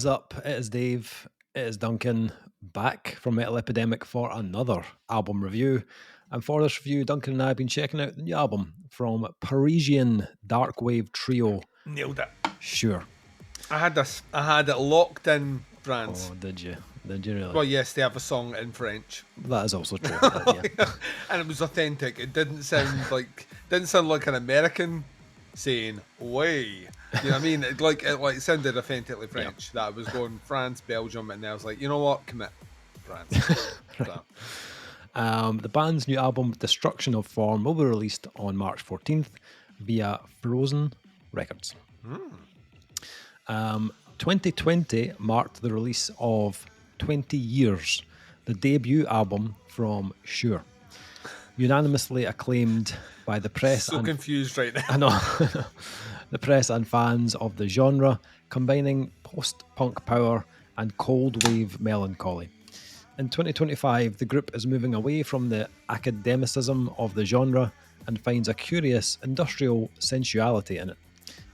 is up? It is Dave. It is Duncan back from Metal Epidemic for another album review. And for this review, Duncan and I have been checking out the new album from Parisian Darkwave trio. Nailed it. Sure. I had it locked in France. Oh, did you? Did you really? Well, yes, they have a song in French. That is also true. Yeah. And it was authentic. It didn't sound like an American saying "way." You know what I mean? It sounded authentically French. Yeah. That was going France, Belgium, and then I was like, you know what? Commit, France. Right. The band's new album, Destruction of Form, will be released on March 14th via Frozen Records. 2020 marked the release of 20 Years, the debut album from Sure. Unanimously acclaimed by the press. So confused right now. I know. The press and fans of the genre, combining post-punk power and cold wave melancholy. In 2025, the group is moving away from the academicism of the genre and finds a curious industrial sensuality in it,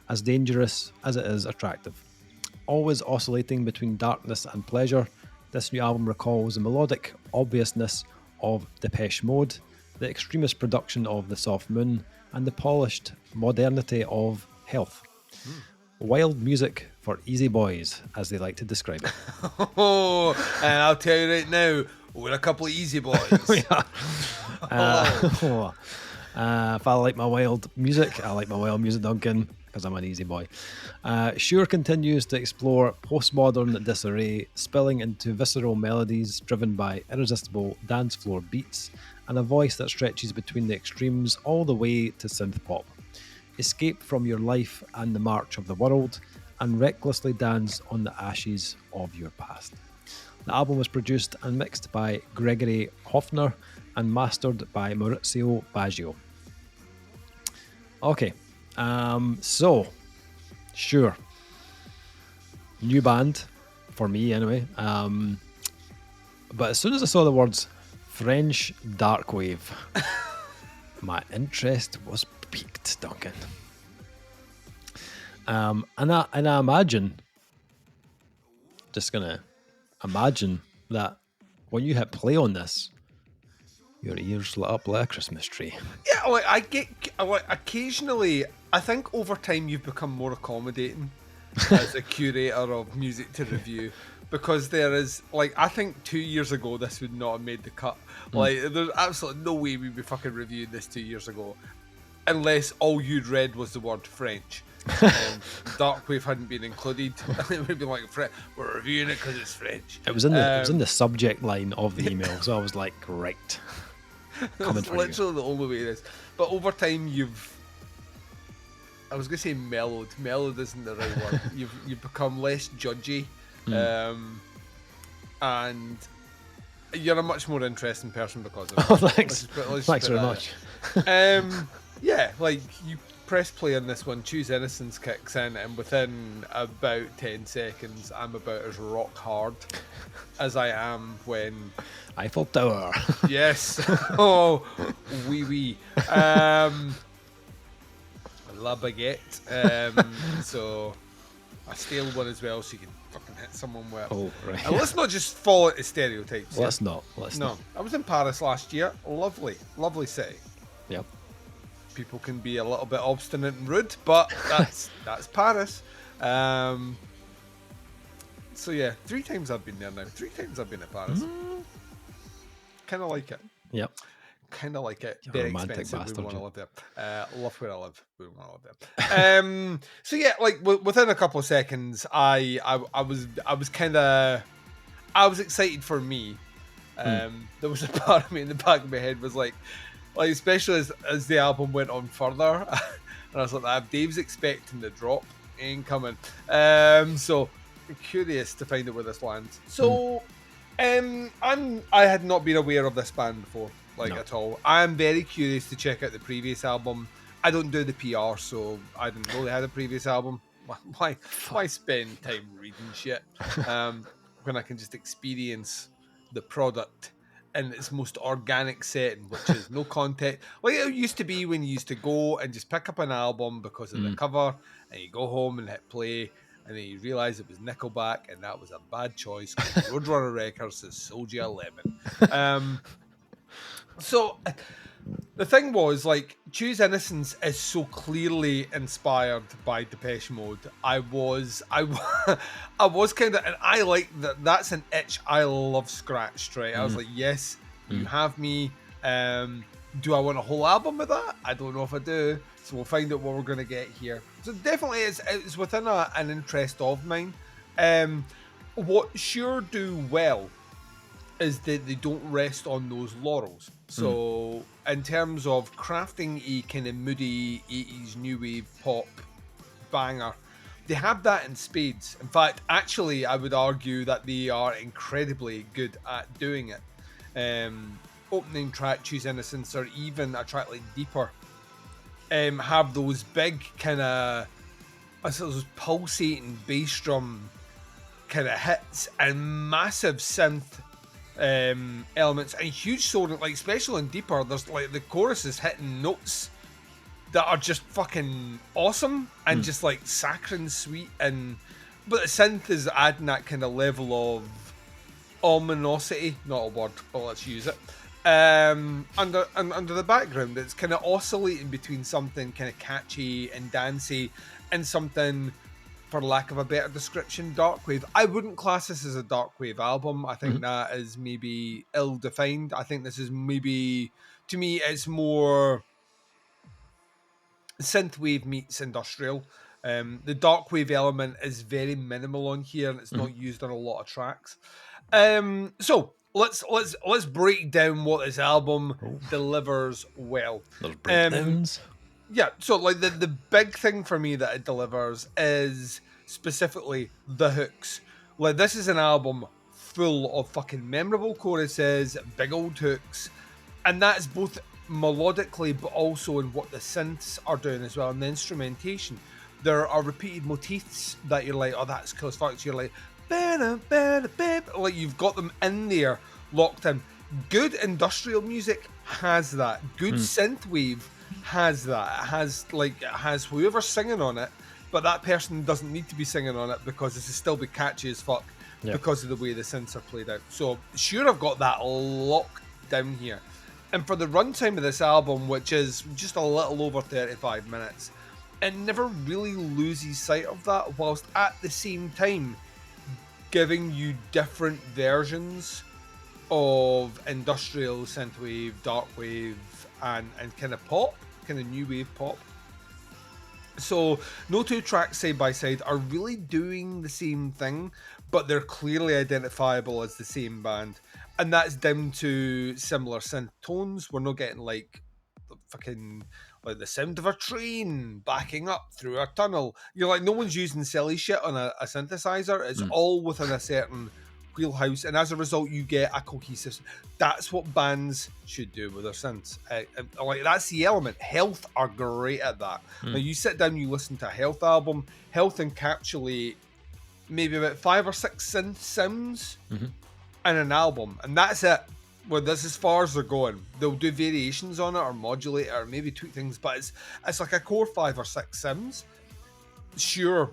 as dangerous as it is attractive. Always oscillating between darkness and pleasure, this new album recalls the melodic obviousness of Depeche Mode, the extremist production of The Soft Moon, and the polished modernity of Health. Wild music for easy boys, as they like to describe it. Oh, and I'll tell you right now, we're a couple of easy boys. If I like my wild music, I like my wild music, Duncan, because I'm an easy boy. Sure continues to explore postmodern disarray, spilling into visceral melodies driven by irresistible dance floor beats and a voice that stretches between the extremes all the way to synth pop. Escape from your life and the march of the world, and recklessly dance on the ashes of your past. The album was produced and mixed by Gregory Hofner and mastered by Maurizio Baggio. Okay, so, Sure. New band, for me anyway. But as soon as I saw the words French Darkwave, my interest was piqued, Duncan. And I imagine, just gonna imagine that when you hit play on this, your ears lit up like a Christmas tree. Yeah, occasionally, I think over time you've become more accommodating as a curator of music to review. Because there is, I think 2 years ago this would not have made the cut. There's absolutely no way we'd be fucking reviewing this 2 years ago. Unless all you'd read was the word French. Darkwave hadn't been included. It would be like, we're reviewing it because it's French. It was in the subject line of the email, so I was like, right. It's literally the only way it is. But over time I was going to say mellowed. Mellowed isn't the right word. You've become less judgy. And you're a much more interesting person because of it. Oh, thanks. Thanks very much. Yeah, you press play on this one, Choose Innocence kicks in, and within about 10 seconds, I'm about as rock hard as I am when Eiffel Tower. Yes. Oh, oui. La baguette. So I steal one as well, so you can fucking hit someone with. Oh, right. And let's not just fall into stereotypes. Let's not. I was in Paris last year. Lovely city. Yep. People can be a little bit obstinate and rude, but that's Paris. So yeah, 3 times I've been there now. 3 times I've been at Paris. Kind of like it. Yep. Kind of like it. You're very romantic expensive. bastard, We want to live there. Love where I live. We want to live there. So yeah, within a couple of seconds, I was excited for me. There was a part of me in the back of my head was like especially as the album went on further, and I was like, if Dave's expecting the drop, ain't coming. So I'm curious to find out where this lands. So I had not been aware of this band before, at all. I am very curious to check out the previous album. I don't do the PR, so I didn't know they had a previous album. Why spend time reading shit when I can just experience the product in its most organic setting, which is no context. Like it used to be when you used to go and just pick up an album because of the cover, and you go home and hit play, and then you realise it was Nickelback, and that was a bad choice because Roadrunner Records has sold you a lemon. So the thing was, like, Choose Innocence is so clearly inspired by Depeche Mode. I was kind of, and I like that. That's an itch I love scratched. Right, I was like, yes, you have me. Do I want a whole album of that? I don't know if I do. So we'll find out what we're going to get here. So definitely, it's within an interest of mine. What sure do well is that they don't rest on those laurels. So in terms of crafting a kind of moody 80s new wave pop banger, they have that in spades. In fact, actually, I would argue that they are incredibly good at doing it. Opening track, Choose Innocence, or even a track like Deeper, have those big kind of, those pulsating bass drum kind of hits and massive synth elements and huge soaring, like especially in Deeper, there's like the chorus is hitting notes that are just fucking awesome and just like saccharine sweet, and but the synth is adding that kind of level of ominosity, not a word, but let's use it, under the background. It's kind of oscillating between something kind of catchy and dancey and something, for lack of a better description, darkwave. I wouldn't class this as a darkwave album. I think that is maybe ill-defined. I think this is maybe, to me, it's more synthwave meets industrial. The darkwave element is very minimal on here, and it's not used on a lot of tracks. So let's break down what this album delivers well. There's breakdowns. Yeah, so like the big thing for me that it delivers is specifically the hooks. Like, this is an album full of fucking memorable choruses, big old hooks, and that's both melodically but also in what the synths are doing as well, and the instrumentation. There are repeated motifs that you're like, oh, that's cool as fuck. So you're like, like, you've got them in there, locked in. Good industrial music has that. Good synthwave has that. It has whoever's singing on it, but that person doesn't need to be singing on it because this is still be catchy as fuck because of the way the synths are played out. So sure, I've got that locked down here. And for the runtime of this album, which is just a little over 35 minutes, it never really loses sight of that, whilst at the same time giving you different versions of industrial, synthwave, darkwave, and kind of pop, kind of new wave pop. So no two tracks side by side are really doing the same thing, but they're clearly identifiable as the same band. And that's down to similar synth tones. We're not getting like fucking like the sound of a train backing up through a tunnel. You're like, no one's using silly shit on a synthesizer. It's all within a certain wheelhouse, and as a result you get a cohesive. That's what bands should do with their synths. Like, that's the element. Health are great at that. Now you sit down, you listen to a Health album. Health encapsulate maybe about 5 or 6 synth sounds in an album, and that's it. Well, that's as far as they're going. They'll do variations on it or modulate it or maybe tweak things, but it's like a core 5 or 6 sims. Sure,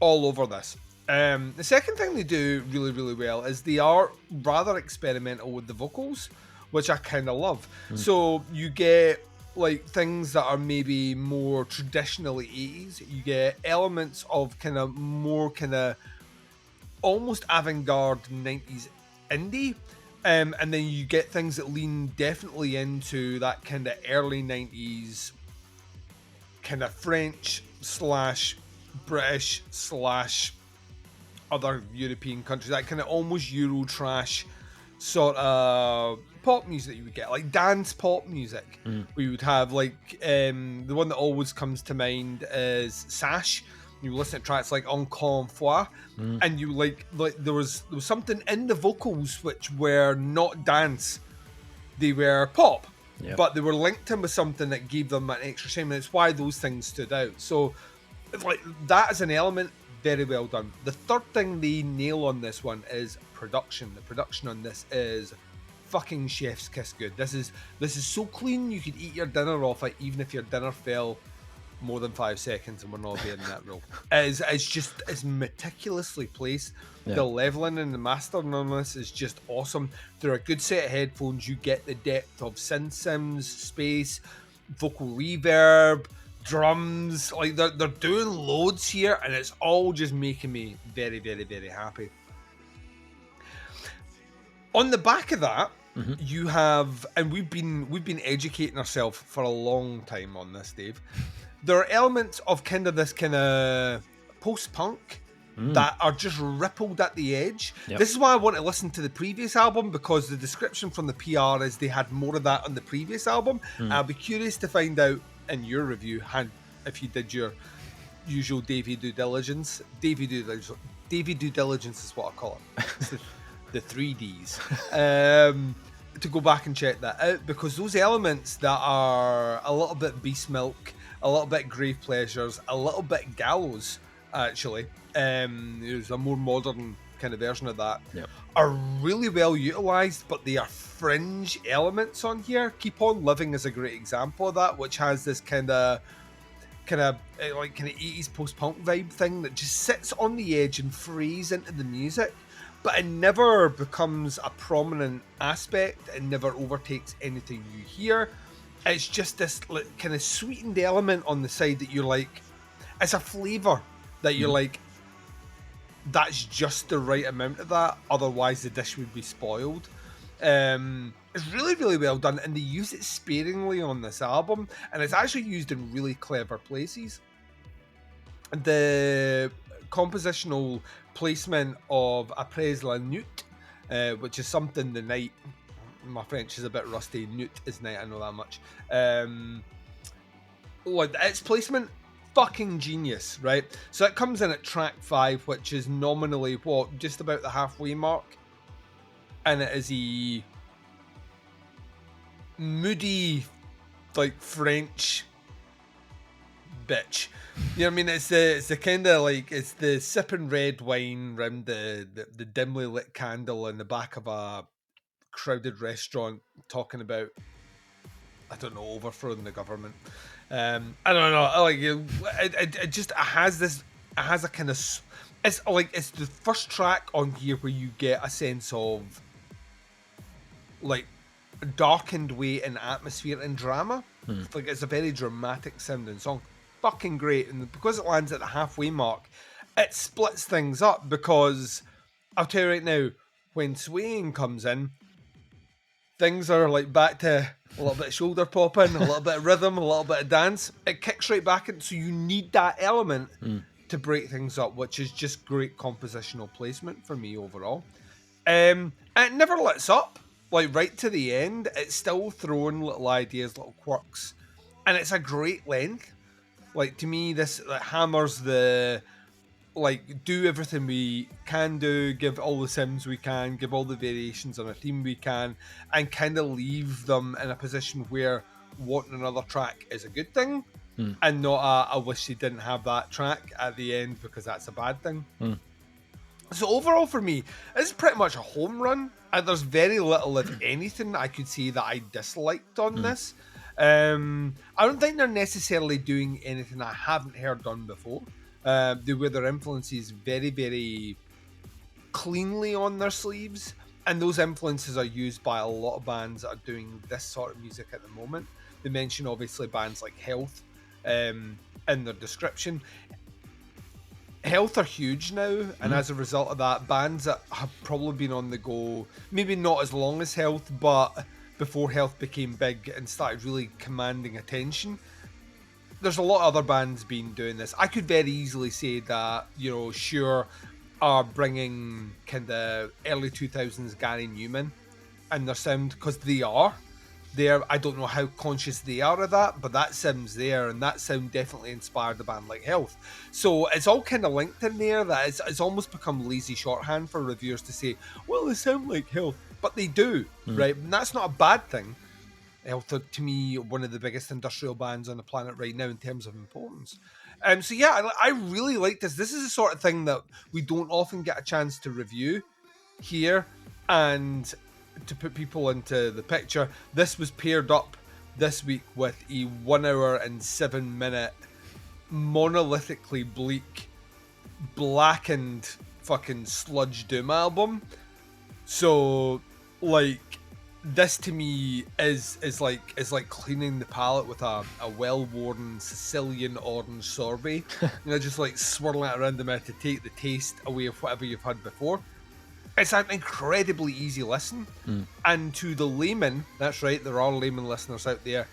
all over this. The second thing they do really, really well is they are rather experimental with the vocals, which I kind of love. So you get like things that are maybe more traditionally 80s. You get elements of kind of more kind of almost avant-garde 90s indie. And then you get things that lean definitely into that kind of early 90s kind of French / British / other European countries, that kind of almost Euro trash sort of pop music that you would get, like dance pop music. We would have like the one that always comes to mind is Sash. You listen to tracks like Encore une fois, and you like there was something in the vocals which were not dance, they were pop, but they were linked in with something that gave them an extra shine, and it's why those things stood out. So like that is an element. Very well done. The third thing they nail on this one is production. The production on this is fucking chef's kiss good. This is so clean you could eat your dinner off it, even if your dinner fell more than 5 seconds, and we're not being that rule. It's meticulously placed. Yeah. The leveling and the mastering on this is just awesome. Through a good set of headphones, you get the depth of synth sims, space, vocal reverb, drums. Like they're doing loads here, and it's all just making me very, very, very happy. On the back of that, you have, and we've been educating ourselves for a long time on this, Dave. There are elements of kind of this kind of post-punk that are just rippled at the edge. Yep. This is why I want to listen to the previous album, because the description from the PR is they had more of that on the previous album. I'll be curious to find out in your review, if you did your usual Davey due diligence. Davey due diligence is what I call it. The 3Ds. To go back and check that out, because those elements that are a little bit Beast Milk, a little bit Grave Pleasures, a little bit Gallows, actually, there's a more modern kind of version of that, are really well utilised, but they are fringe elements on here. Keep On Living is a great example of that, which has this kind of 80s post-punk vibe thing that just sits on the edge and frays into the music, but it never becomes a prominent aspect. It never overtakes anything you hear. It's just this kind of sweetened element on the side that you're like, it's a flavour that you're like, that's just the right amount of that, otherwise the dish would be spoiled. It's really, really well done, and they use it sparingly on this album, and it's actually used in really clever places. The compositional placement of Après la Nuit, which is something the night, my French is a bit rusty, Nuit is night, I know that much. Its placement, fucking genius, right? So it comes in at track 5, which is nominally, just about the halfway mark. And it is a moody, like, French bitch. You know what I mean? It's the kind of like, it's the sipping red wine round the dimly lit candle in the back of a crowded restaurant talking about, I don't know, overthrowing the government. I don't know. Like, it has a kind of, it's like, it's the first track on here where you get a sense of like darkened weight and atmosphere and drama. Like, it's a very dramatic sounding song. Fucking great. And because it lands at the halfway mark, it splits things up, because I'll tell you right now, when swaying comes in, things are like back to a little bit of shoulder popping, a little bit of rhythm, a little bit of dance. It kicks right back in, so you need that element to break things up, which is just great compositional placement for me overall. And it never lets up, like right to the end. It's still throwing little ideas, little quirks, and it's a great length. Like, to me, this hammers the, like, do everything we can do, give all the sims we can, give all the variations on a theme we can, and kind of leave them in a position where wanting another track is a good thing, and not I wish they didn't have that track at the end because that's a bad thing. So overall for me, it's pretty much a home run, and there's very little, if anything, I could see that I disliked on this. I don't think they're necessarily doing anything I haven't heard done before. They wear their influences very, very cleanly on their sleeves, and those influences are used by a lot of bands that are doing this sort of music at the moment. They mention obviously bands like Health in their description. Health are huge now, and as a result of that, bands that have probably been on the go, maybe not as long as Health, but before Health became big and started really commanding attention, there's a lot of other bands been doing this. I could very easily say that, you know, Sure are bringing kind of early 2000s Gary Newman in their sound, because they are. I don't know how conscious they are of that, but that sound's there, and that sound definitely inspired a band like Health. So it's all kind of linked in there, that it's almost become lazy shorthand for reviewers to say, well, they sound like Health, but they do, right? And that's not a bad thing. Health are, to me, one of the biggest industrial bands on the planet right now in terms of importance. So yeah, I really like this. This is the sort of thing that we don't often get a chance to review here, and to put people into the picture, this was paired up this week with a 1 hour and 7 minute monolithically bleak, blackened fucking sludge doom album. So like this to me is like cleaning the palette with a well-worn Sicilian orange sorbet. Just like swirling it around the mouth to take the taste away of whatever you've had before. It's an incredibly easy listen. And to the layman, that's right, there are layman listeners out there,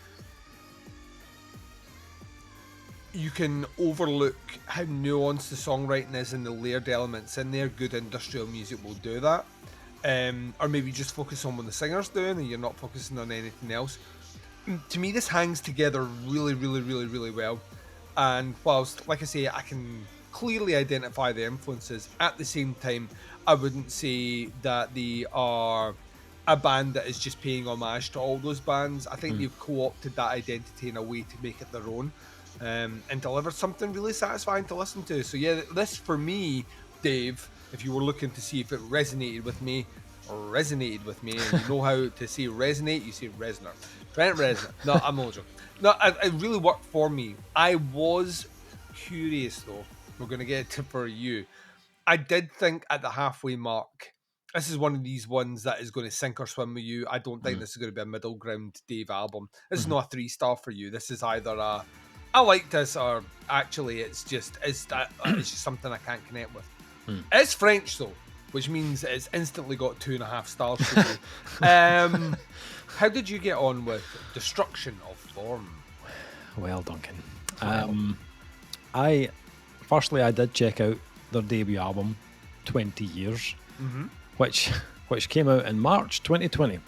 you can overlook how nuanced the songwriting is and the layered elements in there. Good industrial music will do that. Or maybe just focus on what the singer's doing and you're not focusing on anything else. To me, this hangs together really, really, really, really well. And whilst, like I say, I can clearly identify the influences, at the same time, I wouldn't say that they are a band that is just paying homage to all those bands. I think they've co-opted that identity in a way to make it their own, and delivered something really satisfying to listen to. So yeah, this for me, Dave, if you were looking to see if it resonated with me, and you know how to say resonate, you say Reznor. Trent Reznor. No, I'm not joking. No, it really worked for me. I was curious though. We're going to get to for you. I did think at the halfway mark, this is one of these ones that is going to sink or swim with you. I don't think this is going to be a middle ground Dave album. This is not a 3-star for you. This is either a I like this, or actually it's just something I can't connect with. It's French though, which means it's instantly got 2.5 stars for you. How did you get on with Destruction of Form? Well, Duncan. I did check out their debut album, 20 Years, which came out in March 2020.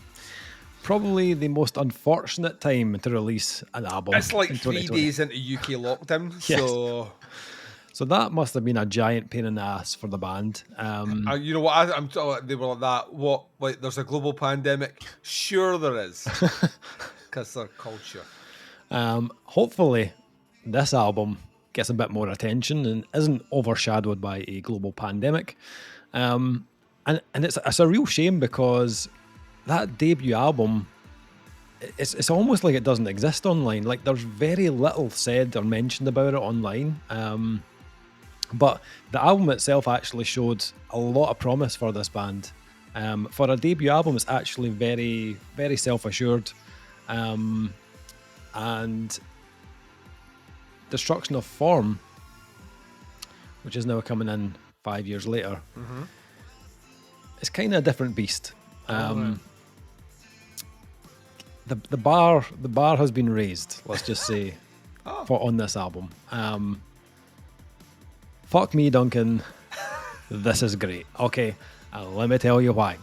Probably the most unfortunate time to release an album. It's like 3 days into UK lockdown, yes. So that must have been a giant pain in the ass for the band. You know what? They were like that. What? Like, there's a global pandemic? Sure, there is, because they're culture. Hopefully, this album gets a bit more attention and isn't overshadowed by a global pandemic. And it's a real shame because that debut album, it's almost like it doesn't exist online. Like, there's very little said or mentioned about it online. But the album itself actually showed a lot of promise for this band. For a debut album, it's actually very, very self-assured. And Destruction of Form, which is now coming in 5 years later, it's kind of a different beast. The bar has been raised, let's just say, on this album. Fuck me, Duncan. This is great. Okay, let me tell you why.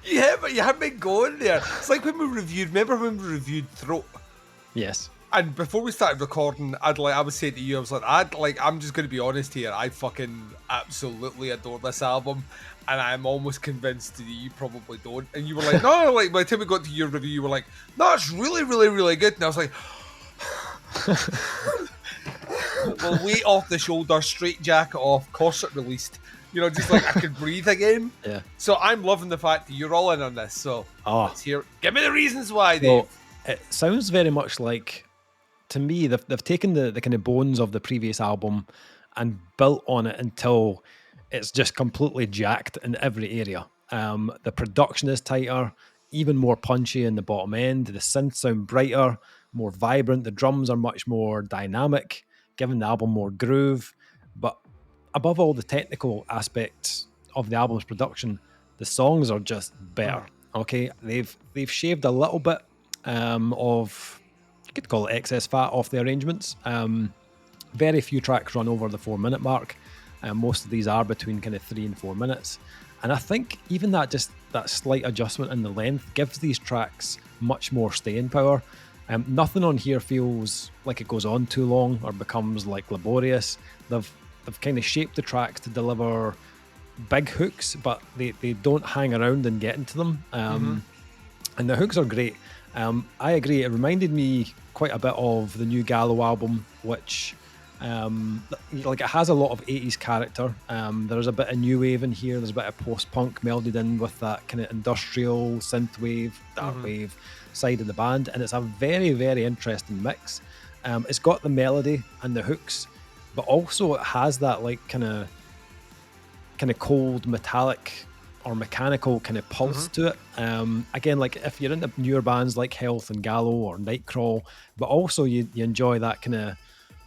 You have been going there. It's like when we reviewed. Remember when we reviewed Throat? Yes. And before we started recording, I was saying to you, I'm just going to be honest here. I fucking absolutely adore this album, and I'm almost convinced that you probably don't. And you were like, no. Like by the time we got to your review, you were like, no, it's really, really, really good. And I was like, well, weight off the shoulder, straight jacket off, corset released. Just like I could breathe again. Yeah. So I'm loving the fact that you're all in on this. So let's hear. Give me the reasons why, Dave. Well, it sounds very much like, to me, they've taken the kind of bones of the previous album and built on it until it's just completely jacked in every area. The production is tighter, even more punchy in the bottom end. The synths sound brighter, more vibrant. The drums are much more dynamic, giving the album more groove. But above all the technical aspects of the album's production, the songs are just better. Okay, they've shaved a little bit of, you could call it, excess fat off the arrangements. Very few tracks run over the 4-minute mark. Most of these are between kind of 3 and 4 minutes. And I think even that slight adjustment in the length gives these tracks much more staying power. Nothing on here feels like it goes on too long or becomes like laborious. They've kind of shaped the tracks to deliver big hooks, but they don't hang around and get into them. And the hooks are great. I agree. It reminded me quite a bit of the new GVLLOW album, which it has a lot of 80s character. There's a bit of new wave in here. There's a bit of post-punk melded in with that kind of industrial synth wave, dark wave side of the band, and it's a very, very interesting mix. It's got the melody and the hooks, but also it has that like kind of cold metallic or mechanical kind of pulse to it. Again, like if you're into newer bands like Health and Gallow or NightCrawl, but also you enjoy that kind of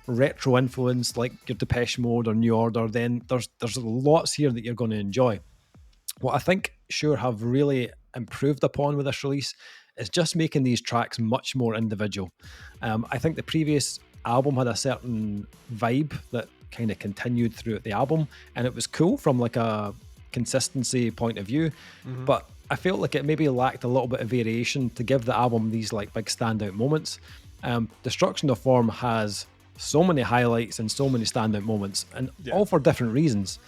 retro influence like your Depeche Mode or New Order, then there's lots here that you're going to enjoy. What I think Shure have really improved upon with this release is just making these tracks much more individual. I think the previous album had a certain vibe that kind of continued throughout the album, and it was cool from like a consistency point of view, but I felt like it maybe lacked a little bit of variation to give the album these like big standout moments. Destruction of Form has so many highlights and so many standout moments, and all for different reasons.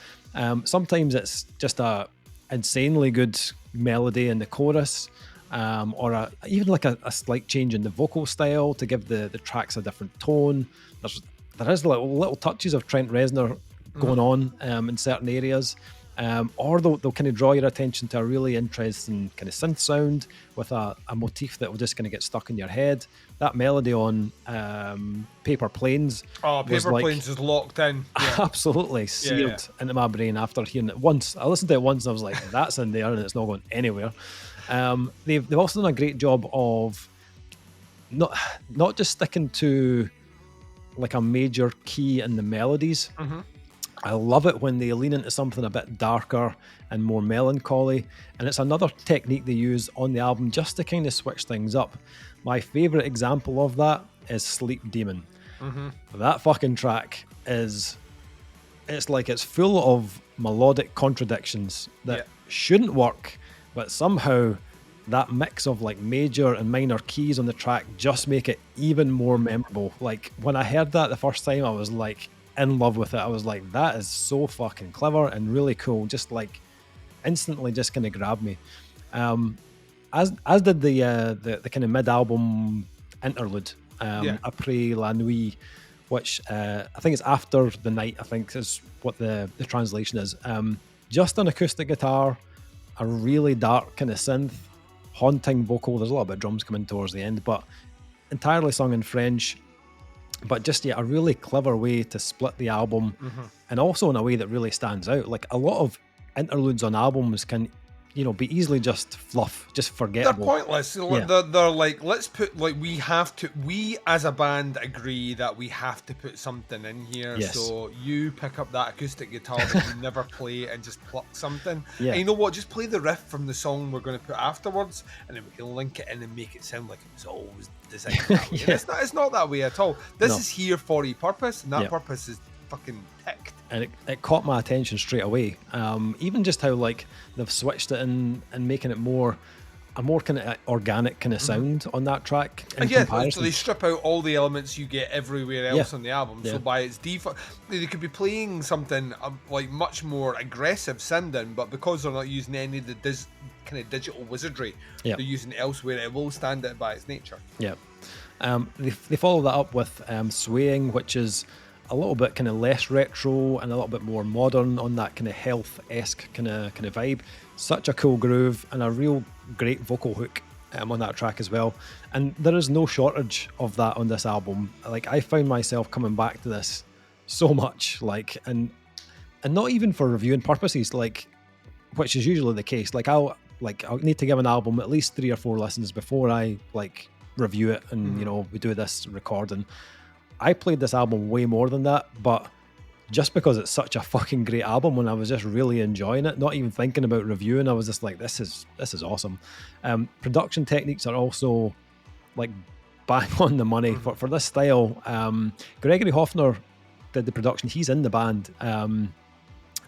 Sometimes it's just a insanely good melody in the chorus, or even like a slight change in the vocal style to give the tracks a different tone. There is little touches of Trent Reznor going on in certain areas, or they'll kind of draw your attention to a really interesting kind of synth sound with a motif that will just kind of get stuck in your head. That melody on Paper Planes. Oh, Paper Planes is locked in. Yeah. Absolutely seared into my brain after hearing it once. I listened to it once and I was like, that's in there and it's not going anywhere. They've also done a great job of not just sticking to like a major key in the melodies. I love it when they lean into something a bit darker and more melancholy, and it's another technique they use on the album just to kind of switch things up. My favorite example of that is Sleep Demon. That fucking track it's full of melodic contradictions that shouldn't work, but somehow that mix of like major and minor keys on the track just make it even more memorable. Like when I heard that the first time, I was like in love with it. I was like, that is so fucking clever and really cool. Just like instantly just kind of grabbed me. As did the kind of mid-album interlude, Après la nuit, which I think is after the night, I think is what the translation is. Just an acoustic guitar, a really dark kind of synth, haunting vocal. There's a little bit of drums coming towards the end, but entirely sung in French. But just a really clever way to split the album, and also in a way that really stands out. Like a lot of interludes on albums can, be easily just fluff, just forgettable. They're pointless. They're like, let's put we as a band agree that we have to put something in here. Yes. So you pick up that acoustic guitar that you never play and just pluck something. Yeah. And you know what? Just play the riff from the song we're going to put afterwards, and then we can link it in and make it sound like it was always designed that way. It's not that way at all. This is here for a purpose, and that purpose is fucking ticked. And it caught my attention straight away. Even just how like they've switched it in and making it a more kind of organic kind of sound on that track. So they strip out all the elements you get everywhere else on the album. So by its default, they could be playing something like much more aggressive sounding, but because they're not using any of the kind of digital wizardry they're using elsewhere, it will stand out by its nature. Yeah. They follow that up with Swaying, which is a little bit kind of less retro and a little bit more modern on that kind of Health-esque kind of vibe. Such a cool groove and a real great vocal hook on that track as well. And there is no shortage of that on this album. Like I found myself coming back to this so much, like, and not even for reviewing purposes, like, which is usually the case. Like I'll need to give an album at least 3 or 4 listens before I like review it and we do this recording. I played this album way more than that, but just because it's such a fucking great album, when I was just really enjoying it, not even thinking about reviewing, I was just like, this is awesome. Production techniques are also like bang on the money for this style. Gregory Hofner did the production. He's in the band,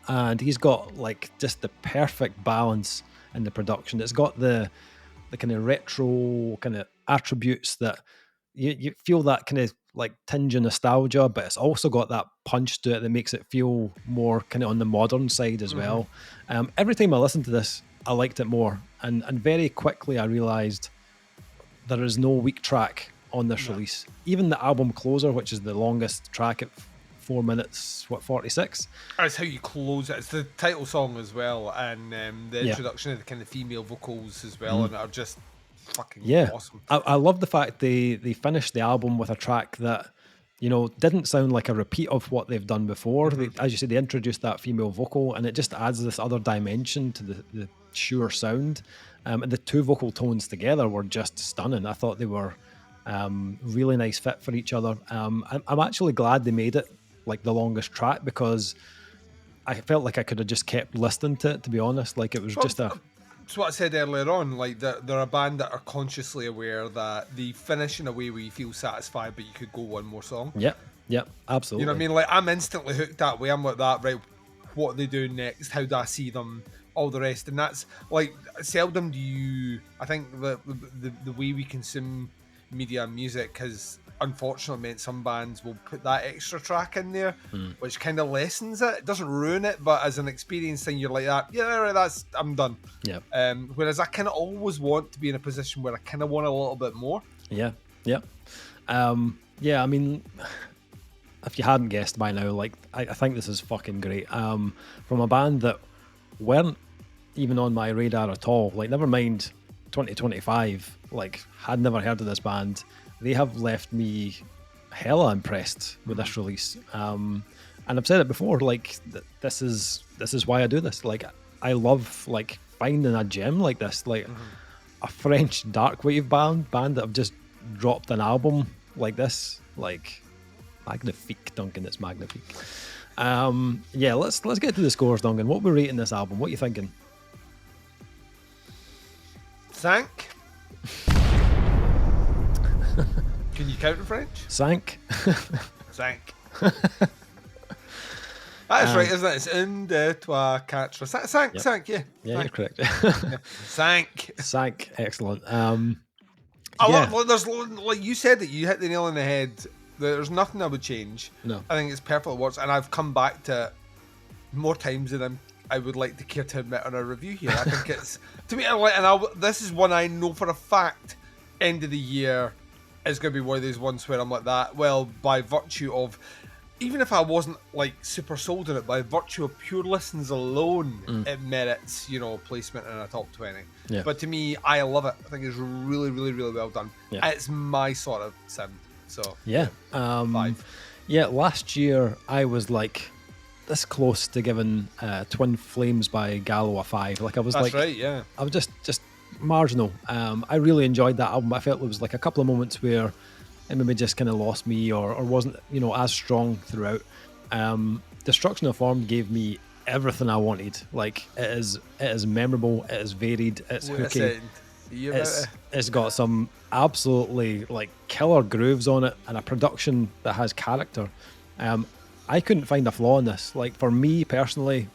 and he's got like just the perfect balance in the production. It's got the kind of retro kind of attributes that you feel that kind of like tinge of nostalgia, but it's also got that punch to it that makes it feel more kind of on the modern side as well. Every time I listened to this, I liked it more, and very quickly I realized there is no weak track on this release. Even the album closer, which is the longest track at 4 minutes 46. That's how you close it. It's the title song as well, and the introduction of the kind of female vocals as well, and are just fucking awesome. I love the fact they finished the album with a track that, you know, didn't sound like a repeat of what they've done before. As you said, they introduced that female vocal, and it just adds this other dimension to the Shure sound. And the two vocal tones together were just stunning. I thought they were really nice fit for each other. I'm actually glad they made it like the longest track, because I felt like I could have just kept listening to it, to be honest. Like, it was just a... It's what I said earlier on, like they're a band that are consciously aware that they finish in a way where you feel satisfied, but you could go one more song. Yep, absolutely. You know what I mean? Like, I'm instantly hooked that way. I'm like that, right? What they do next? How do I see them? All the rest, and that's like, seldom do you. I think the way we consume media and music has unfortunately meant some bands will put that extra track in there, which kind of lessens it. It doesn't ruin it, but as an experience thing, you're like that. Yeah, right, I'm done. Yeah. Whereas I kind of always want to be in a position where I kind of want a little bit more. Yeah. I mean, if you hadn't guessed by now, like, I think this is fucking great. From a band that weren't even on my radar at all, like, never mind 2025, like, had never heard of this band. They have left me hella impressed with this release. And I've said it before, like, this is why I do this. Like, I love, like, finding a gem like this, like a French darkwave band that have just dropped an album like this, like, magnifique, Duncan. It's magnifique. Let's get to the scores, Duncan. What are we rating this album? What are you thinking? Thank. Can you count in French? Cinq. Cinq. That is right, isn't it? It's un, deux, trois, quatre. Cinq, cinq, yeah. Yeah, you're correct. Cinq. Cinq, excellent. There's, like you said, that you hit the nail on the head. There's nothing I would change. No. I think it's perfect works, and I've come back to it more times than I would like to care to admit on a review here. I think it's, to me, this is one I know for a fact, end of the year is going to be one of those ones where I'm like that. Well, by virtue of, even if I wasn't like super sold on it, by virtue of pure listens alone, it merits, you know, placement in a top 20. Yeah. But to me, I love it. I think it's really, really, really well done. Yeah. It's my sort of sim. So yeah, 5. Yeah, last year I was like this close to giving Twin Flames by GVLLOW a 5. Like, I was That's like, right, yeah. I was just marginal. I really enjoyed that album. I felt there was like a couple of moments where it maybe just kind of lost me or wasn't, you know, as strong throughout. Destruction of Form gave me everything I wanted. Like, it is memorable, it is varied, it's hooky. It's got some absolutely like killer grooves on it and a production that has character. I couldn't find a flaw in this. Like, for me personally,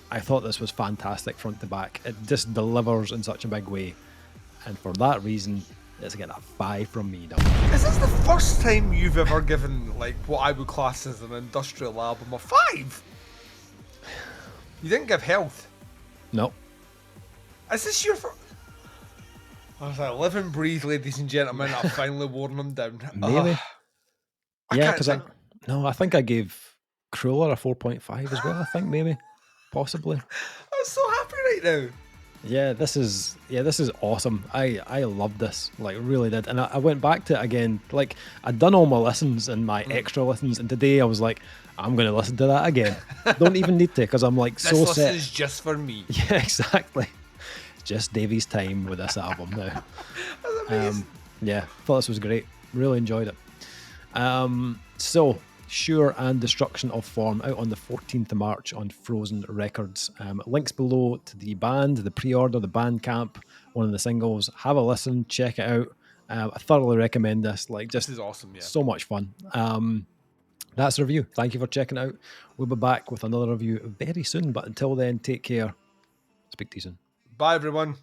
I thought this was fantastic front to back. It just delivers in such a big way, and for that reason, it's getting a 5 from me now. Is this the first time you've ever given like what I would class as an industrial album a 5? You didn't give Health. No. Is this your first? I was like, live and breathe, ladies and gentlemen. I've finally worn them down. Maybe. Yeah, because I think I gave Crueler a 4.5 as well. I think maybe, possibly. I'm so happy right now. Yeah, this is awesome. I loved this, like, really did. And I went back to it again. Like, I'd done all my listens and my extra listens, and today I was like, I'm going to listen to that again. Don't even need to, because I'm like so this set. This is just for me. Yeah, exactly. Just Davey's time with this album now. That's amazing. Yeah, thought this was great. Really enjoyed it. So, Sure and Destruction of Form out on the 14th of March on Frozen Records. Links below to the band, the pre-order, the Bandcamp, one of the singles. Have a listen, check it out. I thoroughly recommend this. Like, just this is awesome. Yeah, so much fun. That's the review. Thank you for checking it out. We'll be back with another review very soon. But until then, take care. Speak to you soon. Bye, everyone.